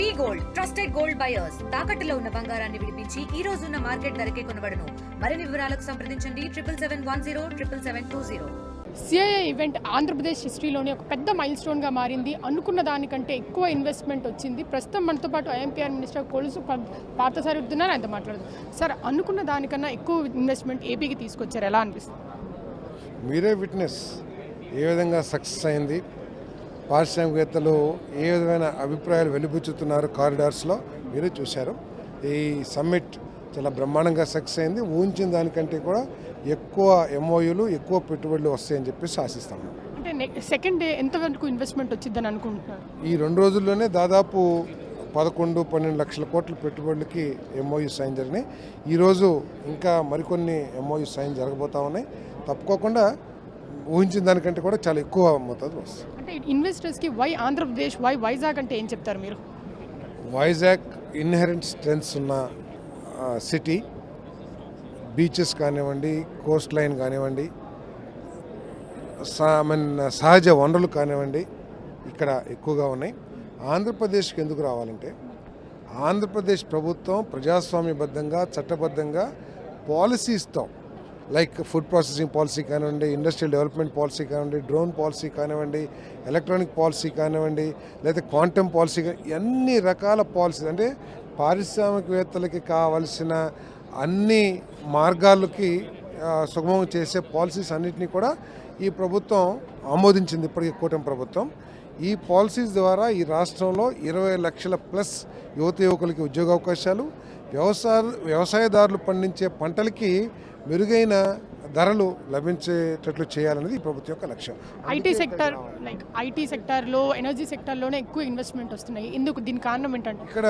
వి gold trusted gold buyers తాకట్టులో ఉన్న బంగారాన్ని విడిపించి ఈ రోజు ఉన్న మార్కెట్ ధరకే కొనబడును. మరిన్ని వివరాలకు సంప్రదించండి 77107720. సిఐఏ ఈవెంట్ ఆంధ్రప్రదేశ్ హిస్టరీలోనే ఒక పెద్ద మైల్ స్టోన్గా మారింది. అనుకున్న దానికంటే ఎక్కువ ఇన్వెస్ట్మెంట్ వచ్చింది. ప్రస్తుతం మనతో పాటు ఐఎంపీఆర్ మినిస్టర్ కొలుసు పార్థసారథి ఉన్నారు. ఆయనతో మాట్లాడుతుంది. సార్, అనుకున్న దానికన్నా ఎక్కువ ఇన్వెస్ట్మెంట్ ఏపీకి తీసుకొచ్చారు, ఎలా అనిపిస్తుంది? మీరే విట్నెస్ ఏ విధంగా సక్సెస్ అయింది, పారిశ్రామికవేత్తలు ఏ విధమైన అభిప్రాయాలు వెలిబుచ్చుతున్నారు కారిడార్స్లో మీరే చూశారు. ఈ సమ్మిట్ చాలా బ్రహ్మాండంగా సక్సెస్ అయింది. ఊహించిన దానికంటే కూడా ఎక్కువ ఎంఓయూలు, ఎక్కువ పెట్టుబడులు వస్తాయని చెప్పేసి ఆశిస్తాము. అంటే సెకండ్ డే ఎంతవరకు ఇన్వెస్ట్మెంట్ వచ్చిందని అనుకుంటున్నారు? ఈ 2 రోజుల్లోనే దాదాపు 11-12 లక్షల కోట్ల పెట్టుబడులకి ఎంఓయూ సైన్ జరిగినాయి. ఈరోజు ఇంకా మరికొన్ని ఎంఓయూ సైన్ జరగబోతా ఉన్నాయి. తప్పుకోకుండా ఊహించిన దానికంటే కూడా చాలా ఎక్కువ మోతాదు వస్తుంది. అంటే ఇన్వెస్టర్స్కి వై ఆంధ్రప్రదేశ్, వై వైజాగ్ అంటే ఏం చెప్తారు మీరు? వైజాగ్ ఇన్హెరెంట్ స్ట్రెంగ్స్ ఉన్న సిటీ, బీచెస్ కానివ్వండి, కోస్ట్ లైన్ కానివ్వండి, సహజ వనరులు కానివ్వండి, ఇక్కడ ఎక్కువగా ఉన్నాయి. ఆంధ్రప్రదేశ్కి ఎందుకు రావాలంటే ఆంధ్రప్రదేశ్ ప్రభుత్వం ప్రజాస్వామ్యబద్ధంగా, చట్టబద్ధంగా పాలసీస్తో లైక్ ఫుడ్ ప్రాసెసింగ్ పాలసీ కానివ్వండి, ఇండస్ట్రియల్ డెవలప్మెంట్ పాలసీ కానివ్వండి, డ్రోన్ పాలసీ కానివ్వండి, ఎలక్ట్రానిక్ పాలసీ కానివ్వండి, లేదా క్వాంటమ్ పాలసీ, అన్ని రకాల పాలసీ అంటే పారిశ్రామికవేత్తలకి కావలసిన అన్ని మార్గాలకి సుగమం చేసే పాలసీస్ అన్నింటినీ కూడా ఈ ప్రభుత్వం ఆమోదించింది. ఇప్పటికీ కూటమి ప్రభుత్వం ఈ పాలసీస్ ద్వారా ఈ రాష్ట్రంలో 20 లక్షల ప్లస్ యువకులకి ఉద్యోగ అవకాశాలు, వ్యవసాయదారులు పండించే పంటలకి మెరుగైన ధరలు లభించేటట్లు చేయాలనేది ఈ ప్రభుత్వం యొక్క లక్ష్యం. ఐటీ సెక్టార్లో, ఎనర్జీ సెక్టార్లోనే ఎక్కువ ఇన్వెస్ట్మెంట్ వస్తున్నాయి. ఎందుకు? దీని కారణం ఏంటంటే ఇక్కడ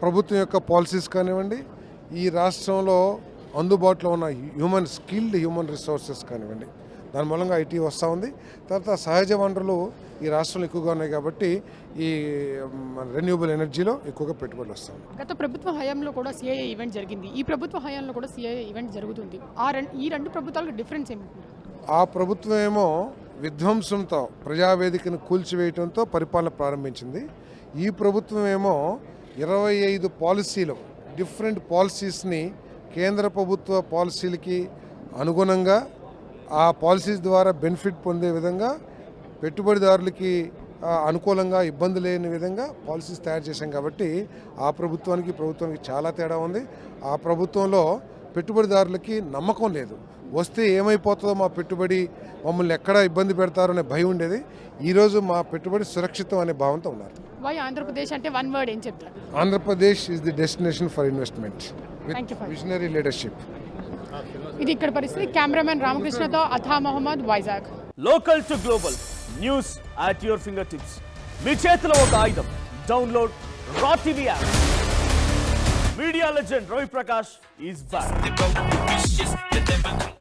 ప్రభుత్వం యొక్క పాలసీస్ కానివ్వండి, ఈ రాష్ట్రంలో అందుబాటులో ఉన్న స్కిల్డ్ హ్యూమన్ రిసోర్సెస్ కానివ్వండి, దాని మూలంగా ఐటీ వస్తూ ఉంది. తర్వాత సహజ వనరులు ఈ రాష్ట్రంలో ఎక్కువగా ఉన్నాయి కాబట్టి ఈ రెన్యూబుల్ ఎనర్జీలో ఎక్కువగా పెట్టుబడులు వస్తాయి. గత ప్రభుత్వ హయాంలో కూడా సిఐఏ ఈవెంట్ జరిగింది. ఈ ప్రభుత్వ హయాంలో కూడా సిఐఏ ఈవెంట్ జరుగుతుంది. ఈ రెండు ప్రభుత్వాలకు డిఫరెన్స్ ఏమిటి? ఆ ప్రభుత్వం ఏమో విధ్వంసంతో ప్రజావేదికను కూల్చివేయడంతో పరిపాలన ప్రారంభించింది. ఈ ప్రభుత్వం ఏమో 25 పాలసీలు, డిఫరెంట్ పాలసీస్ని కేంద్ర ప్రభుత్వ పాలసీలకి అనుగుణంగా ఆ పాలసీస్ ద్వారా బెనిఫిట్ పొందే విధంగా, పెట్టుబడిదారులకి అనుకూలంగా, ఇబ్బంది లేని విధంగా పాలసీస్ తయారు చేశాం. కాబట్టి ఆ ప్రభుత్వానికి చాలా తేడా ఉంది. ఆ ప్రభుత్వంలో పెట్టుబడిదారులకి నమ్మకం లేదు. వస్తే ఏమైపోతుందో, మా పెట్టుబడి మమ్మల్ని ఎక్కడ ఇబ్బంది పెడతారో అనే భయం ఉండేది. ఈరోజు మా పెట్టుబడి సురక్షితం అనే భావంతో ఉన్నారు. వై ఆంధ్రప్రదేశ్ అంటే వన్ వర్డ్ ఏం చెప్తారు? Andhra Pradesh is the destination for investment with visionary leadership. ఇది ఇక్కడ పరిస్థితి. కెమెరామెన్ రామకృష్ణతో అథా Mohammed, Vizag. Local to global news at your finger tips. మీ చేతిలో ఒక ఆయుధం. Download R TV app. Media legend Ravi Prakash is back.